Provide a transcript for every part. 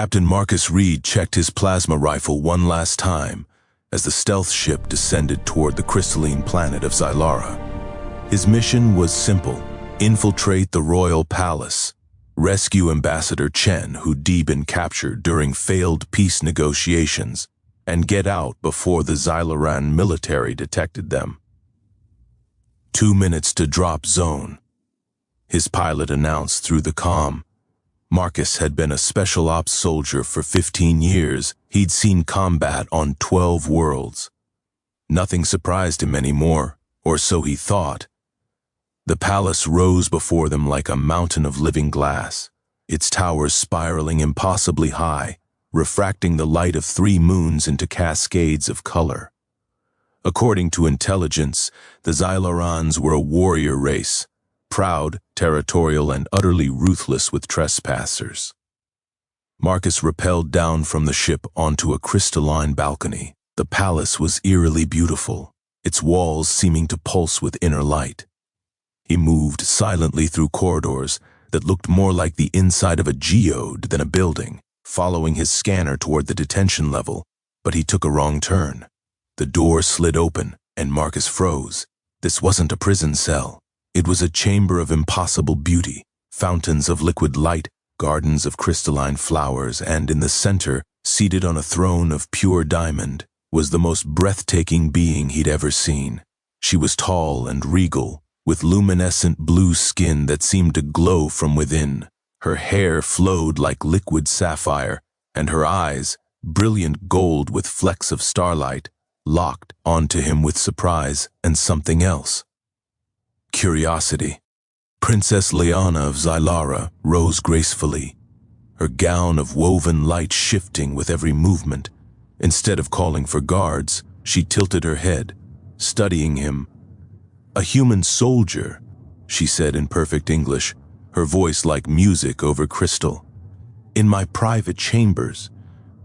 Captain Marcus Reed checked his plasma rifle one last time as the stealth ship descended toward the crystalline planet of Xylara. His mission was simple: infiltrate the royal palace, rescue Ambassador Chen, who'd been captured during failed peace negotiations, and get out before the Xylaran military detected them. 2 minutes to drop zone, his pilot announced through the comm. Marcus had been a special ops soldier for 15 years. He'd seen combat on 12 worlds. Nothing surprised him anymore, or so he thought. The palace rose before them like a mountain of living glass, its towers spiraling impossibly high, refracting the light of 3 moons into cascades of color. According to intelligence, the Xylarans were a warrior race, proud, territorial, and utterly ruthless with trespassers. Marcus rappelled down from the ship onto a crystalline balcony. The palace was eerily beautiful, its walls seeming to pulse with inner light. He moved silently through corridors that looked more like the inside of a geode than a building, following his scanner toward the detention level, but he took a wrong turn. The door slid open, and Marcus froze. This wasn't a prison cell. It was a chamber of impossible beauty, fountains of liquid light, gardens of crystalline flowers, and in the center, seated on a throne of pure diamond, was the most breathtaking being he'd ever seen. She was tall and regal, with luminescent blue skin that seemed to glow from within. Her hair flowed like liquid sapphire, and her eyes, brilliant gold with flecks of starlight, locked onto him with surprise and something else. Curiosity. Princess Liana of Xylara rose gracefully, her gown of woven light shifting with every movement. Instead of calling for guards, she tilted her head, studying him. "A human soldier," she said in perfect English, her voice like music over crystal. "In my private chambers,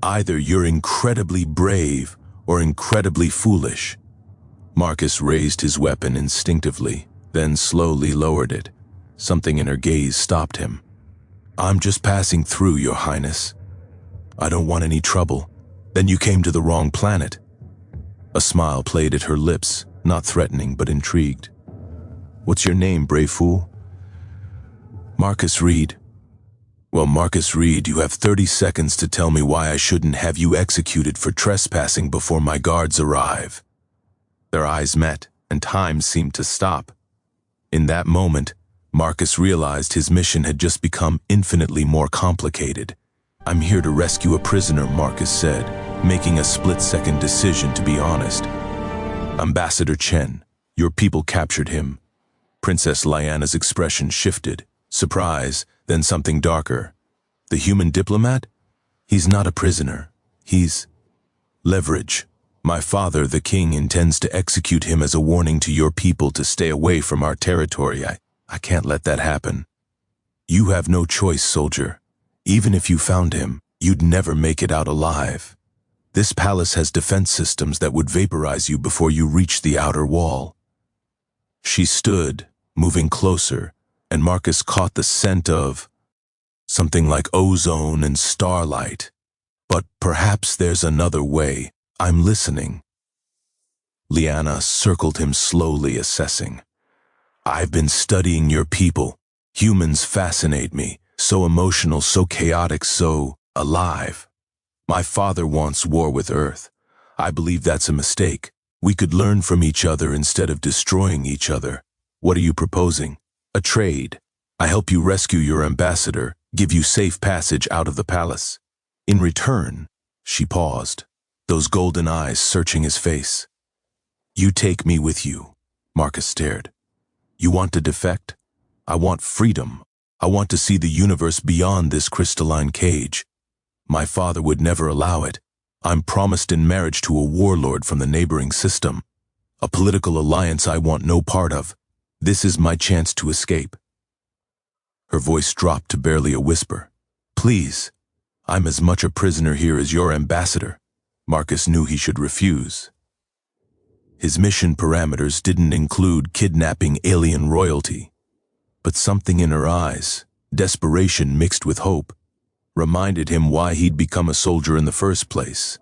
either you're incredibly brave or incredibly foolish." Marcus raised his weapon instinctively, then slowly lowered it. Something in her gaze stopped him. "I'm just passing through, Your Highness. I don't want any trouble." "Then you came to the wrong planet." A smile played at her lips, not threatening but intrigued. "What's your name, brave fool?" "Marcus Reed." "Well, Marcus Reed, you have 30 seconds to tell me why I shouldn't have you executed for trespassing before my guards arrive." Their eyes met, and time seemed to stop. In that moment, Marcus realized his mission had just become infinitely more complicated. "I'm here to rescue a prisoner," Marcus said, making a split-second decision to be honest. "Ambassador Chen, your people captured him." Princess Liana's expression shifted, surprise, then something darker. "The human diplomat? He's not a prisoner. He's leverage. My father, the king, intends to execute him as a warning to your people to stay away from our territory. I can't let that happen." "You have no choice, soldier. Even if you found him, you'd never make it out alive. This palace has defense systems that would vaporize you before you reach the outer wall." She stood, moving closer, and Marcus caught the scent of something like ozone and starlight. "But perhaps there's another way. I'm listening." Liana circled him slowly, assessing. "I've been studying your people. Humans fascinate me. So emotional, so chaotic, so alive. My father wants war with Earth. I believe that's a mistake. We could learn from each other instead of destroying each other. What are you proposing? A trade. I help you rescue your ambassador, give you safe passage out of the palace. In return," she paused, those golden eyes searching his face. "You take me with you." Marcus stared. "You want to defect? I want freedom. I want to see the universe beyond this crystalline cage. My father would never allow it. I'm promised in marriage to a warlord from the neighboring system. A political alliance I want no part of. This is my chance to escape." Her voice dropped to barely a whisper. "Please, I'm as much a prisoner here as your ambassador." Marcus knew he should refuse. His mission parameters didn't include kidnapping alien royalty. But something in her eyes, desperation mixed with hope, reminded him why he'd become a soldier in the first place.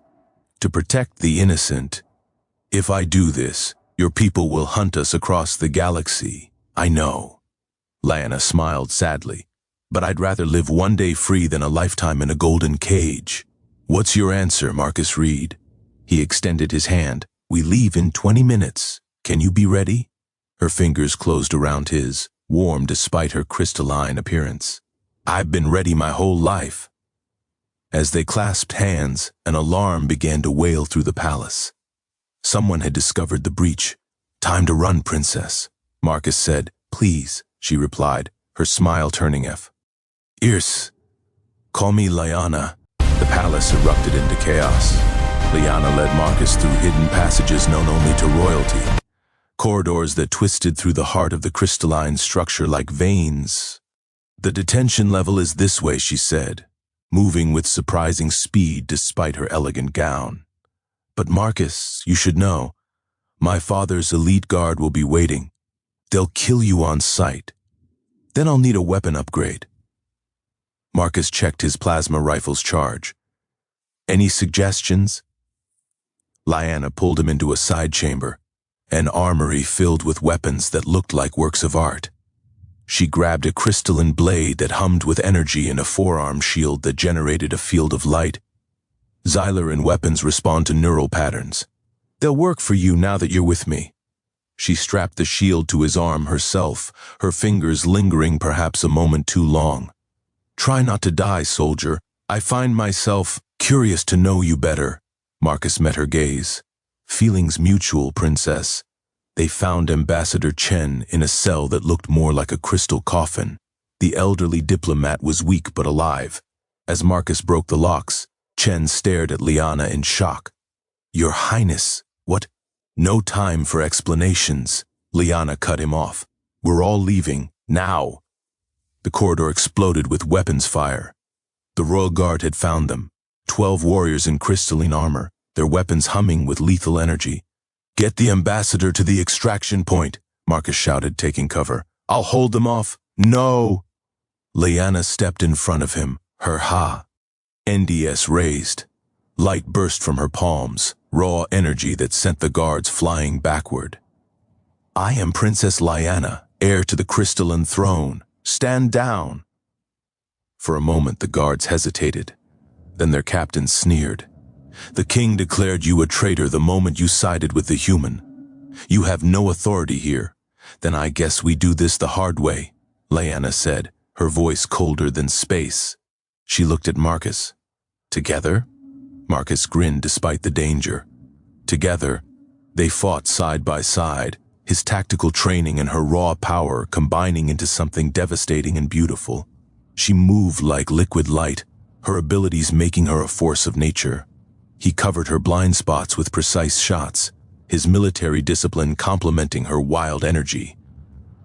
To protect the innocent. If I do this, your people will hunt us across the galaxy. I know. Lyanna smiled sadly. But I'd rather live one day free than a lifetime in a golden cage. What's your answer, Marcus Reed? He extended his hand. We leave in 20 minutes. Can you be ready? Her fingers closed around his, warm despite her crystalline appearance. I've been ready my whole life. As they clasped hands, an alarm began to wail through the palace. Someone had discovered the breach. Time to run, princess, Marcus said. Please, she replied, her smile turning fierce. Call me Lyanna. The palace erupted into chaos. Lyanna led Marcus through hidden passages known only to royalty. Corridors that twisted through the heart of the crystalline structure like veins. The detention level is this way, she said, moving with surprising speed despite her elegant gown. But Marcus, you should know, my father's elite guard will be waiting. They'll kill you on sight. Then I'll need a weapon upgrade. Marcus checked his plasma rifle's charge. Any suggestions? Lyanna pulled him into a side chamber, an armory filled with weapons that looked like works of art. She grabbed a crystalline blade that hummed with energy and a forearm shield that generated a field of light. Xylar weapons respond to neural patterns. They'll work for you now that you're with me. She strapped the shield to his arm herself, her fingers lingering perhaps a moment too long. Try not to die, soldier. I find myself curious to know you better. Marcus met her gaze. Feelings mutual, princess. They found Ambassador Chen in a cell that looked more like a crystal coffin. The elderly diplomat was weak but alive. As Marcus broke the locks, Chen stared at Lyanna in shock. Your Highness, what? No time for explanations. Lyanna cut him off. We're all leaving, now. The corridor exploded with weapons fire. The royal guard had found them. 12 warriors in crystalline armor, their weapons humming with lethal energy. Get the ambassador to the extraction point, Marcus shouted, taking cover. I'll hold them off. No! Lyanna stepped in front of him, her NDS raised. Light burst from her palms, raw energy that sent the guards flying backward. I am Princess Lyanna, heir to the crystalline throne. Stand down. For a moment the guards hesitated. Then their captain sneered. The king declared you a traitor the moment you sided with the human. You have no authority here. Then I guess we do this the hard way, Lyanna said, her voice colder than space. She looked at Marcus. Together? Marcus grinned despite the danger. Together, they fought side by side, his tactical training and her raw power combining into something devastating and beautiful. She moved like liquid light, her abilities making her a force of nature. He covered her blind spots with precise shots, his military discipline complementing her wild energy.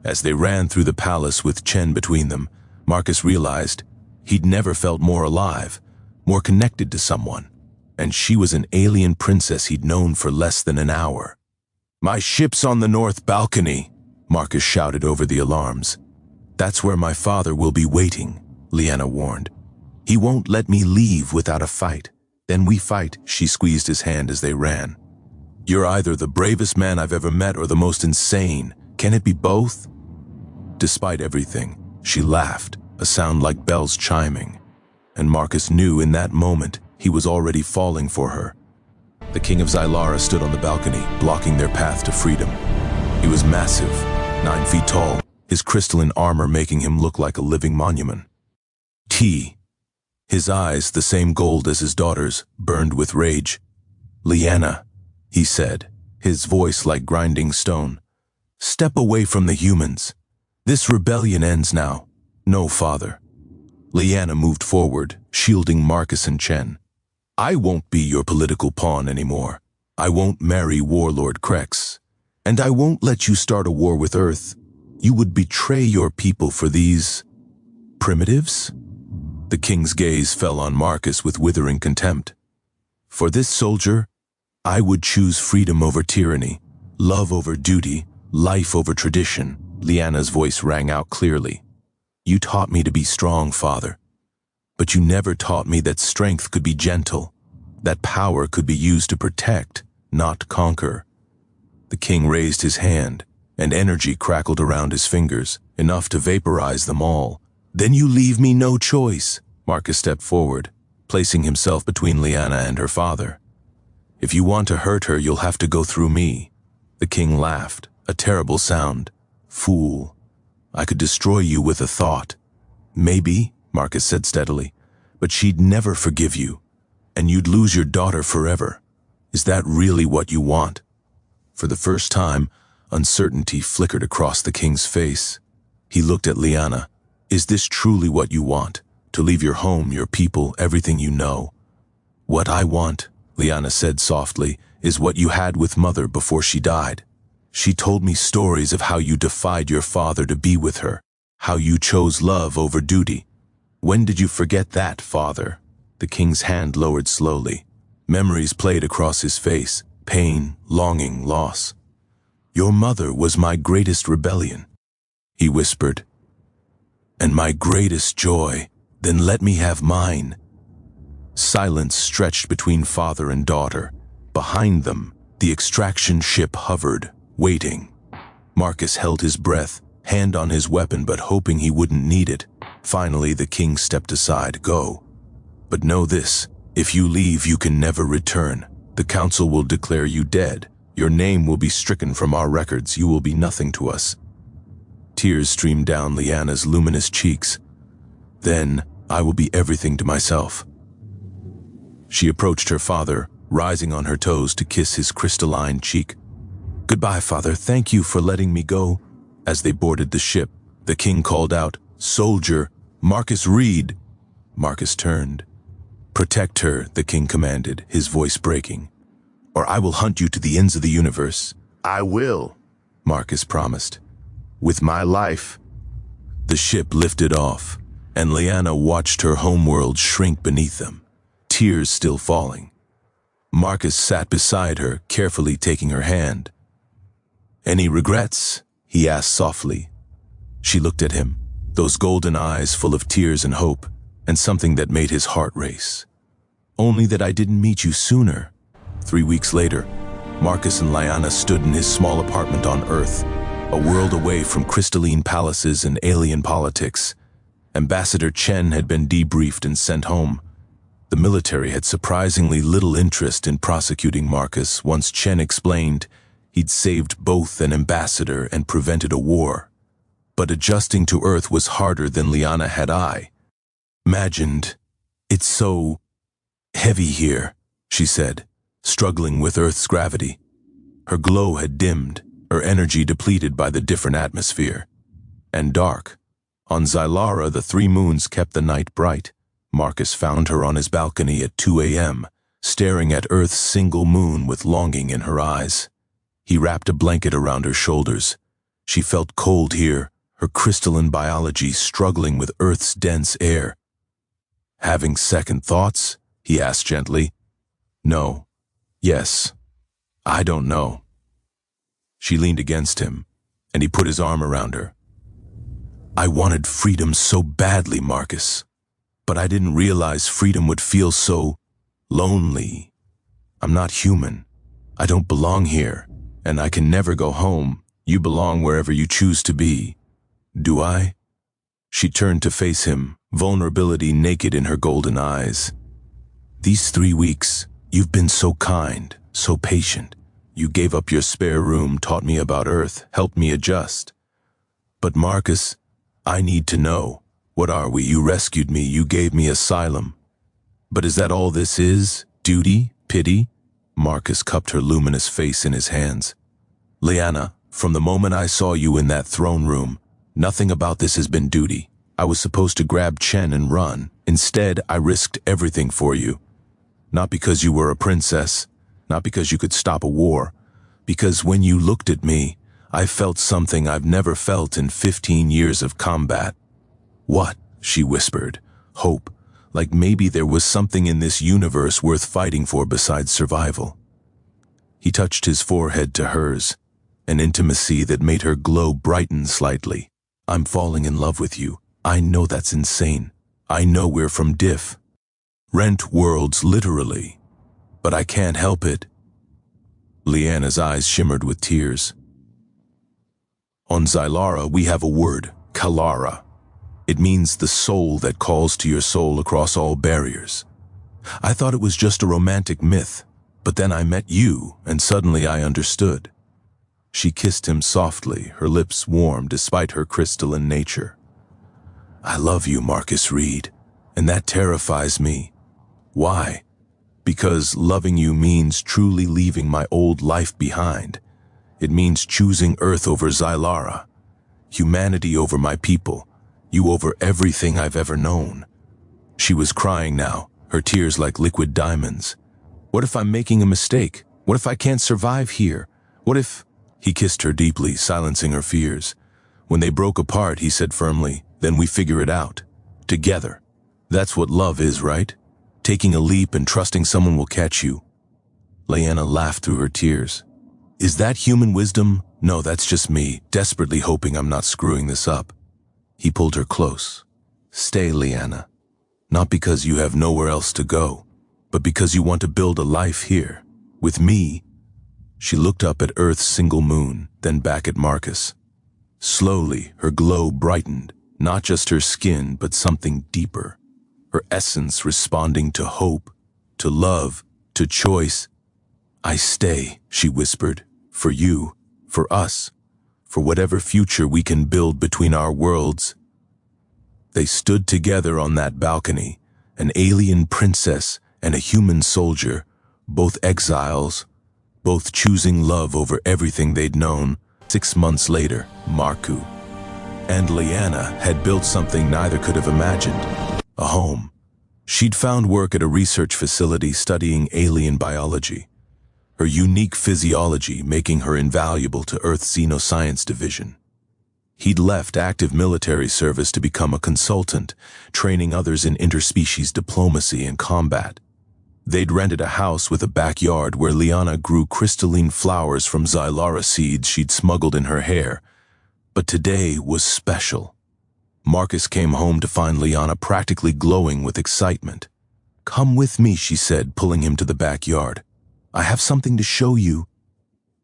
As they ran through the palace with Chen between them, Marcus realized he'd never felt more alive, more connected to someone. And she was an alien princess he'd known for less than an hour. My ship's on the north balcony, Marcus shouted over the alarms. That's where my father will be waiting, Lyanna warned. He won't let me leave without a fight. Then we fight, she squeezed his hand as they ran. You're either the bravest man I've ever met or the most insane. Can it be both? Despite everything, she laughed, a sound like bells chiming. And Marcus knew in that moment he was already falling for her. The king of Xylara stood on the balcony, blocking their path to freedom. He was massive, 9 feet tall, his crystalline armor making him look like a living monument. His eyes, the same gold as his daughter's, burned with rage. Lyanna, he said, his voice like grinding stone. Step away from the humans. This rebellion ends now. No, father. Lyanna moved forward, shielding Marcus and Chen. I won't be your political pawn anymore. I won't marry Warlord Krex. And I won't let you start a war with Earth. You would betray your people for these primitives? The king's gaze fell on Marcus with withering contempt. For this soldier, I would choose freedom over tyranny, love over duty, life over tradition. Lyanna's voice rang out clearly. You taught me to be strong, father. But you never taught me that strength could be gentle, that power could be used to protect, not conquer. The king raised his hand, and energy crackled around his fingers, enough to vaporize them all. Then you leave me no choice. Marcus stepped forward, placing himself between Lyanna and her father. If you want to hurt her, you'll have to go through me. The king laughed, a terrible sound. Fool. I could destroy you with a thought. Maybe, Marcus said steadily, but she'd never forgive you, and you'd lose your daughter forever. Is that really what you want? For the first time, uncertainty flickered across the king's face. He looked at Lyanna. Is this truly what you want? To leave your home, your people, everything you know? What I want, Lyanna said softly, is what you had with Mother before she died. She told me stories of how you defied your father to be with her, how you chose love over duty. When did you forget that, father? The king's hand lowered slowly. Memories played across his face, pain, longing, loss. Your mother was my greatest rebellion, he whispered. And my greatest joy, then let me have mine. Silence stretched between father and daughter. Behind them, the extraction ship hovered, waiting. Marcus held his breath, hand on his weapon but hoping he wouldn't need it. Finally, the king stepped aside. Go. But know this, if you leave, you can never return. The council will declare you dead. Your name will be stricken from our records. You will be nothing to us. Tears streamed down Lyanna's luminous cheeks. Then, I will be everything to myself. She approached her father, rising on her toes to kiss his crystalline cheek. Goodbye, father. Thank you for letting me go. As they boarded the ship, the king called out, Soldier, Marcus Reed. Marcus turned. Protect her, the king commanded, his voice breaking. Or I will hunt you to the ends of the universe. I will, Marcus promised. with my life. The ship lifted off, and Lyanna watched her homeworld shrink beneath them, tears still falling. Marcus sat beside her, carefully taking her hand. Any regrets? He asked softly. She looked at him, those golden eyes full of tears and hope, and something that made his heart race. Only that I didn't meet you sooner. 3 weeks later, Marcus and Lyanna stood in his small apartment on Earth, a world away from crystalline palaces and alien politics. Ambassador Chen had been debriefed and sent home. The military had surprisingly little interest in prosecuting Marcus once Chen explained he'd saved both an ambassador and prevented a war. But adjusting to Earth was harder than Lyanna had imagined. It's so heavy here, she said, struggling with Earth's gravity. Her glow had dimmed, her energy depleted by the different atmosphere. And dark. On Zylara, the 3 moons kept the night bright. Marcus found her on his balcony at 2 a.m., staring at Earth's single moon with longing in her eyes. He wrapped a blanket around her shoulders. She felt cold here, her crystalline biology struggling with Earth's dense air. Having second thoughts? He asked gently. No. Yes. I don't know. She leaned against him, and he put his arm around her. I wanted freedom so badly, Marcus. But I didn't realize freedom would feel so lonely. I'm not human. I don't belong here, and I can never go home. You belong wherever you choose to be. Do I? She turned to face him, vulnerability naked in her golden eyes. These 3 weeks, you've been so kind, so patient. You gave up your spare room, taught me about Earth, helped me adjust. But Marcus, I need to know. What are we? You rescued me, you gave me asylum. But is that all this is? Duty? Pity? Marcus cupped her luminous face in his hands. Lyanna, from the moment I saw you in that throne room, nothing about this has been duty. I was supposed to grab Chen and run. Instead, I risked everything for you. Not because you were a princess, not because you could stop a war, because when you looked at me, I felt something I've never felt in 15 years of combat. What? She whispered. Hope, like maybe there was something in this universe worth fighting for besides survival. He touched his forehead to hers, an intimacy that made her glow brighten slightly. I'm falling in love with you. I know that's insane. I know we're from different worlds, literally, but I can't help it. Leanna's eyes shimmered with tears. On Zylara, we have a word, Kalara. It means the soul that calls to your soul across all barriers. I thought it was just a romantic myth, but then I met you, and suddenly I understood. She kissed him softly, her lips warm despite her crystalline nature. I love you, Marcus Reed, and that terrifies me. Why? Because loving you means truly leaving my old life behind. It means choosing Earth over Zylara, humanity over my people, you over everything I've ever known. She was crying now, her tears like liquid diamonds. What if I'm making a mistake? What if I can't survive here? What if... He kissed her deeply, silencing her fears. When they broke apart, he said firmly, then we figure it out. Together. That's what love is, right? Taking a leap and trusting someone will catch you. Leanna laughed through her tears. Is that human wisdom? No, that's just me, desperately hoping I'm not screwing this up. He pulled her close. Stay, Leanna. Not because you have nowhere else to go, but because you want to build a life here. With me. She looked up at Earth's single moon, then back at Marcus. Slowly, her glow brightened, not just her skin, but something deeper. Her essence responding to hope, to love, to choice. I stay, she whispered, for you, for us, for whatever future we can build between our worlds. They stood together on that balcony, an alien princess and a human soldier, both exiles, both choosing love over everything they'd known. 6 months later, Marku and Leanna had built something neither could have imagined, a home. She'd found work at a research facility studying alien biology, her unique physiology making her invaluable to Earth's Xenoscience division. He'd left active military service to become a consultant, training others in interspecies diplomacy and combat. They'd rented a house with a backyard where Liana grew crystalline flowers from Zylara seeds she'd smuggled in her hair. But today was special. Marcus came home to find Liana practically glowing with excitement. Come with me, she said, pulling him to the backyard. I have something to show you.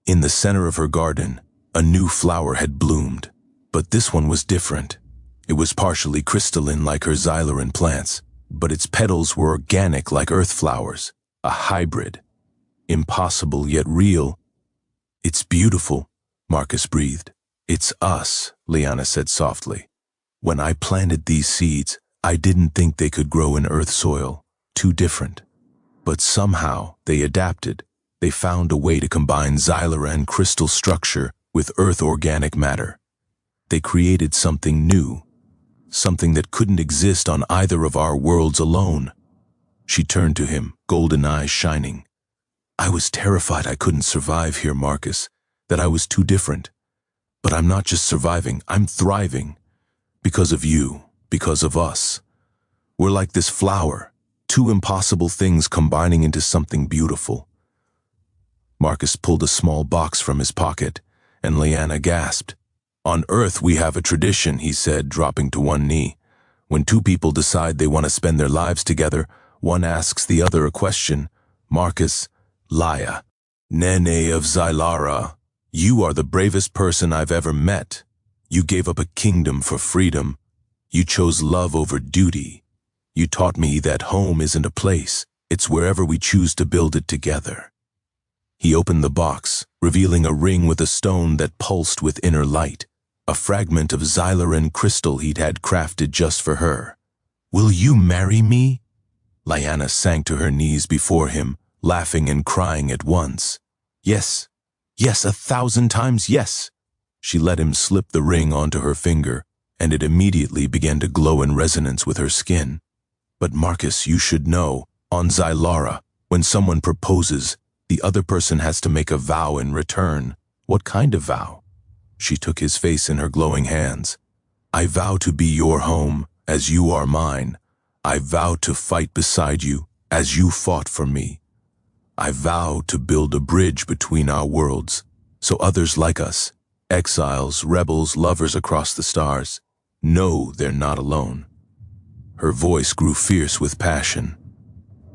In the center of her garden, a new flower had bloomed. But this one was different. It was partially crystalline like her Xylaran plants, but its petals were organic like earth flowers, a hybrid. Impossible yet real. It's beautiful, Marcus breathed. It's us, Liana said softly. When I planted these seeds, I didn't think they could grow in earth soil, too different. But somehow they adapted. They found a way to combine Xylaran crystal structure with earth organic matter. They created something new, something that couldn't exist on either of our worlds alone. She turned to him, golden eyes shining. I was terrified I couldn't survive here, Marcus, that I was too different. But I'm not just surviving, I'm thriving. Because of you, because of us. We're like this flower, two impossible things combining into something beautiful. Marcus pulled a small box from his pocket, and Leanna gasped. On Earth we have a tradition, he said, dropping to one knee. When two people decide they want to spend their lives together, one asks the other a question. Marcus, Laya, Nene of Zylara, you are the bravest person I've ever met. You gave up a kingdom for freedom. You chose love over duty. You taught me that home isn't a place, it's wherever we choose to build it together. He opened the box, revealing a ring with a stone that pulsed with inner light, a fragment of Xylaran crystal he'd had crafted just for her. Will you marry me? Liana sank to her knees before him, laughing and crying at once. Yes, yes, 1,000 times yes. She let him slip the ring onto her finger, and it immediately began to glow in resonance with her skin. But Marcus, you should know, on Zylara, when someone proposes, the other person has to make a vow in return. What kind of vow? She took his face in her glowing hands. I vow to be your home, as you are mine. I vow to fight beside you, as you fought for me. I vow to build a bridge between our worlds, so others like us, exiles, rebels, lovers across the stars, know they're not alone. Her voice grew fierce with passion.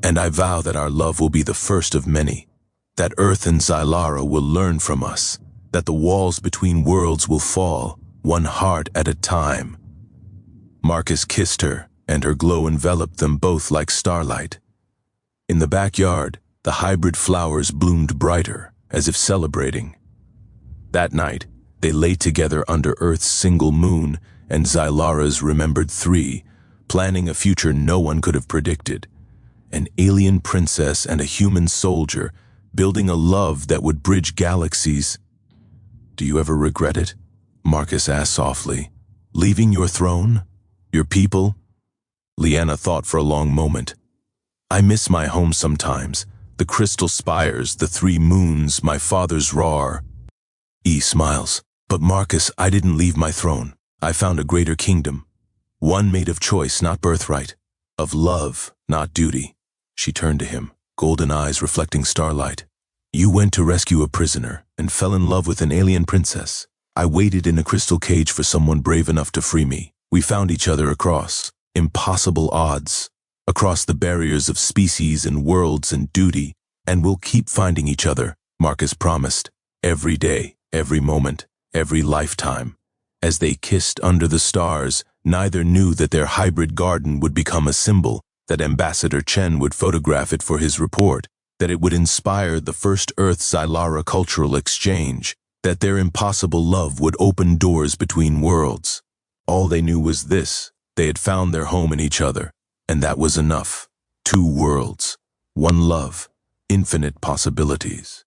"And I vow that our love will be the first of many, that Earth and Zylara will learn from us, that the walls between worlds will fall, one heart at a time." Marcus kissed her, and her glow enveloped them both like starlight. In the backyard, the hybrid flowers bloomed brighter, as if celebrating. That night, they lay together under Earth's single moon and Zylara's remembered 3, planning a future no one could have predicted. An alien princess and a human soldier, building a love that would bridge galaxies. "Do you ever regret it?" Marcus asked softly. "Leaving your throne? Your people?" Lyanna thought for a long moment. "I miss my home sometimes, the crystal spires, the 3 moons, my father's roar." E smiles. "But Marcus, I didn't leave my throne. I found a greater kingdom. One made of choice, not birthright. Of love, not duty." She turned to him, golden eyes reflecting starlight. "You went to rescue a prisoner and fell in love with an alien princess. I waited in a crystal cage for someone brave enough to free me. We found each other across impossible odds, across the barriers of species and worlds and duty, and we'll keep finding each other," Marcus promised. "Every day, every moment, every lifetime." As they kissed under the stars, neither knew that their hybrid garden would become a symbol, that Ambassador Chen would photograph it for his report, that it would inspire the first Earth-Zylara cultural exchange, that their impossible love would open doors between worlds. All they knew was this: they had found their home in each other, and that was enough. 2 worlds, 1 love, infinite possibilities.